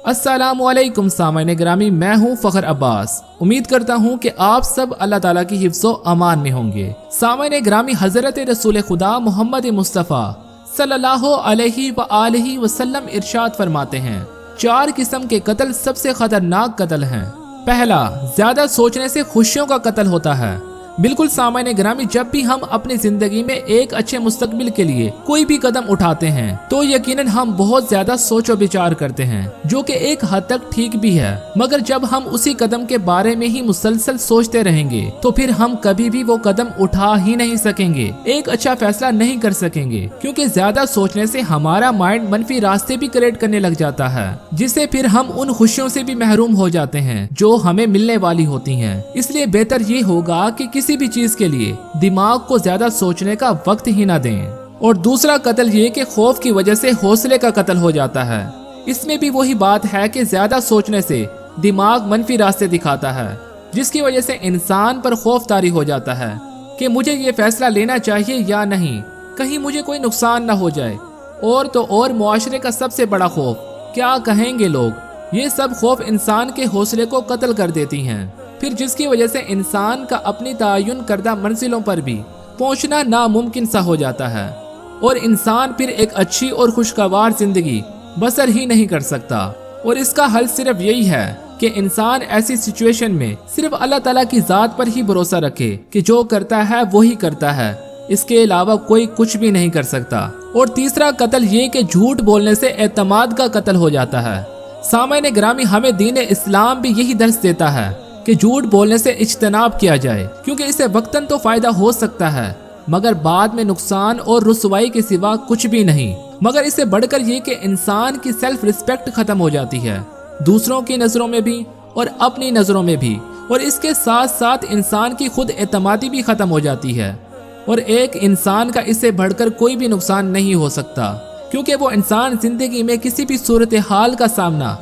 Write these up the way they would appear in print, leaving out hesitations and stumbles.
अस्सलामु अलैकुम सामाईन ग्रामी, मैं हूँ फखर अब्बास। उम्मीद करता हूँ कि आप सब अल्लाह ताला की हिफ्ज़ो अमान में होंगे। सामाईन ग्रामी, हजरत रसूल खुदा मोहम्मद मुस्तफ़ा सल्लल्लाहु अलैहि व आलिहि वसल्लम इरशाद फरमाते हैं, 4 किस्म के कत्ल सबसे खतरनाक कत्ल हैं। पहला, ज्यादा सोचने से खुशियों का कत्ल होता है। बिल्कुल सामान्य ग्रामी, जब भी हम अपनी जिंदगी में एक अच्छे मुस्तकबिल के लिए कोई भी कदम उठाते हैं तो यकीनन हम बहुत ज्यादा सोचो विचार करते हैं, जो कि एक हद तक ठीक भी है। मगर जब हम उसी कदम के बारे में ही मुसलसल सोचते रहेंगे तो फिर हम कभी भी वो कदम उठा ही नहीं सकेंगे, एक अच्छा फैसला नहीं कर सकेंगे, क्योंकि ज्यादा सोचने से हमारा माइंड मनफी रास्ते भी क्रिएट करने लग जाता है, जिससे फिर हम उन खुशियों से भी महरूम हो जाते हैं जो हमें मिलने वाली होती हैं। इसलिए बेहतर ये होगा कि किसी भी चीज के लिए दिमाग को ज्यादा सोचने का वक्त ही ना दें। और दूसरा कत्ल ये कि खौफ की वजह से हौसले का कत्ल हो जाता है। इसमें भी वही बात है कि ज्यादा सोचने से दिमाग मनफी रास्ते दिखाता है, जिसकी वजह से इंसान पर खौफ तारी हो जाता है कि मुझे ये फैसला लेना चाहिए या नहीं, कहीं मुझे कोई नुकसान ना हो जाए। और तो और मुआशरे का सबसे बड़ा खौफ, क्या कहेंगे लोग, ये सब खौफ इंसान के हौसले को कत्ल कर देती हैं, फिर जिसकी वजह से इंसान का अपनी तयन करदा मंजिलों पर भी पहुंचना नामुमकिन सा हो जाता है और इंसान फिर एक अच्छी और खुशगवार जिंदगी बसर ही नहीं कर सकता। और इसका हल सिर्फ यही है कि इंसान ऐसी सिचुएशन में सिर्फ अल्लाह ताला की जात पर ही भरोसा रखे कि जो करता है वो ही करता है, इसके अलावा कोई कुछ भी नहीं कर सकता। और तीसरा कत्ल ये कि झूठ बोलने से एतमाद का कत्ल हो जाता है। सामाईन ग्रामी, हमें दीन इस्लाम भी यही दर्स देता है कि झूठ बोलने से इज्तनाब किया जाए, क्योंकि इससे वक्तन तो फायदा हो सकता है मगर बाद में नुकसान और रुसवाई के सिवा कुछ भी नहीं। मगर इससे बढ़कर ये कि इंसान की सेल्फ रिस्पेक्ट खत्म हो जाती है, दूसरों की नजरों में भी और अपनी नजरों में भी। और इसके साथ साथ इंसान की खुद एतमादी भी खत्म हो जाती है। और एक इंसान का इससे बढ़कर कोई भी नुकसान नहीं हो सकता, क्योंकि वो इंसान जिंदगी में किसी भी सूरत हाल का सामना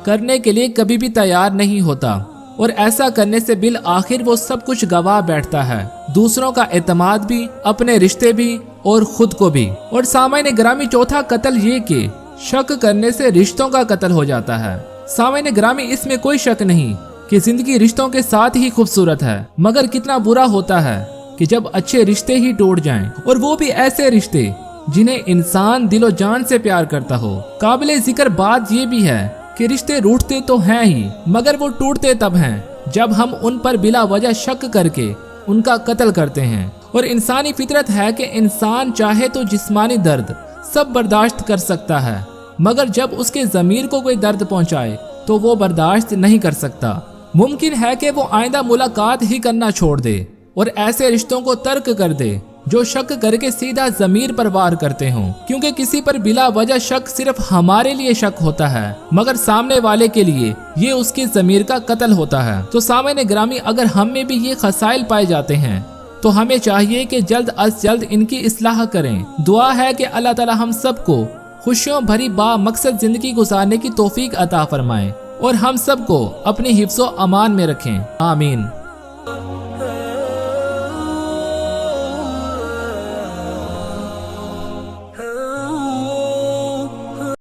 करने के लिए कभी भी तैयार नहीं होता। और ऐसा करने से बिल आखिर वो सब कुछ गवा बैठता है, दूसरों का एतमाद भी, अपने रिश्ते भी और खुद को भी। और सामाईन ग्रामी, चौथा कत्ल ये कि शक करने से रिश्तों का कत्ल हो जाता है। सामाईन ग्रामी, इसमें कोई शक नहीं कि जिंदगी रिश्तों के साथ ही खूबसूरत है, मगर कितना बुरा होता है कि जब अच्छे रिश्ते ही टूट जाएं, और वो भी ऐसे रिश्ते जिन्हें इंसान दिलो जान से प्यार करता हो। काबिले जिक्र बात ये भी है कि रिश्ते रूठते तो हैं ही, मगर वो टूटते तब हैं जब हम उन पर बिला वजह शक करके उनका कत्ल करते हैं। और इंसानी फितरत है कि इंसान चाहे तो जिस्मानी दर्द सब बर्दाश्त कर सकता है, मगर जब उसके ज़मीर को कोई दर्द पहुंचाए तो वो बर्दाश्त नहीं कर सकता। मुमकिन है कि वो आइंदा मुलाकात ही करना छोड़ दे और ऐसे रिश्तों को तर्क कर दे जो शक करके सीधा ज़मीर पर वार करते हों, क्योंकि किसी पर बिला वजह शक सिर्फ हमारे लिए शक होता है, मगर सामने वाले के लिए ये उसके ज़मीर का कत्ल होता है। तो सामाईन ग्रामी, अगर हम में भी ये खसाइल पाए जाते हैं तो हमें चाहिए कि जल्द अज जल्द इनकी इस्लाह करें। दुआ है कि अल्लाह ताला हम सबको खुशियों भरी बा मकसद जिंदगी गुजारने की तौफीक अता फरमाए और हम सबको अपनी हिफ्ज़ो अमान में रखें। आमीन।